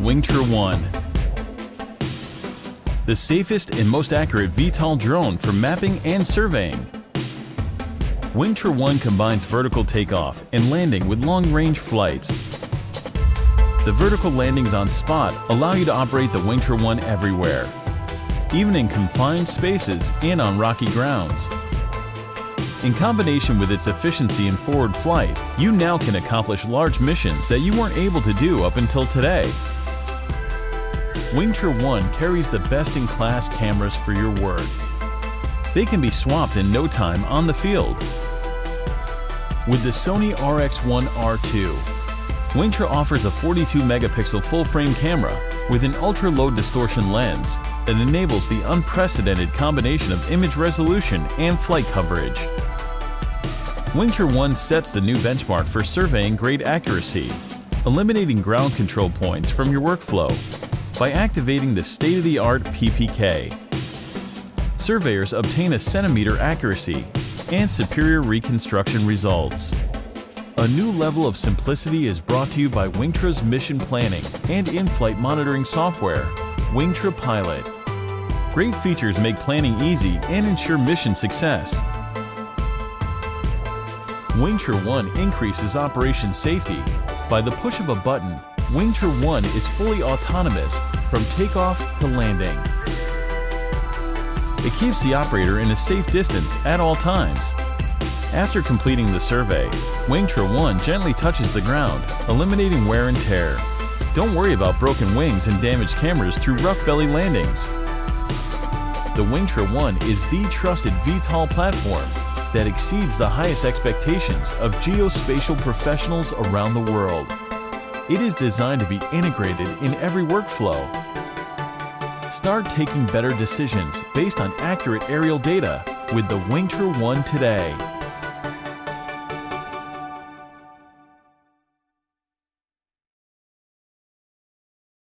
WingtraOne, the safest and most accurate VTOL drone for mapping and surveying. WingtraOne combines vertical takeoff and landing with long-range flights. The vertical landings on spot allow you to operate the WingtraOne everywhere, even in confined spaces and on rocky grounds. In combination with its efficiency in forward flight, you now can accomplish large missions that you weren't able to do up until today. WingtraOne carries the best-in-class cameras for your work. They can be swapped in no time on the field. With the Sony RX1 R2, Wingtra offers a 42-megapixel full-frame camera with an ultra-low distortion lens that enables the unprecedented combination of image resolution and flight coverage. WingtraOne sets the new benchmark for surveying-grade accuracy, eliminating ground control points from your workflow by activating the state-of-the-art PPK. Surveyors obtain a centimeter accuracy and superior reconstruction results. A new level of simplicity is brought to you by Wingtra's mission planning and in-flight monitoring software, Wingtra Pilot. Great features make planning easy and ensure mission success. WingtraOne increases operation safety. By the push of a button, WingtraOne is fully autonomous from takeoff to landing. It keeps the operator in a safe distance at all times. After completing the survey, WingtraOne gently touches the ground, eliminating wear and tear. Don't worry about broken wings and damaged cameras through rough belly landings. The WingtraOne is the trusted VTOL platform that exceeds the highest expectations of geospatial professionals around the world. It is designed to be integrated in every workflow. Start taking better decisions based on accurate aerial data with the WingtraOne today.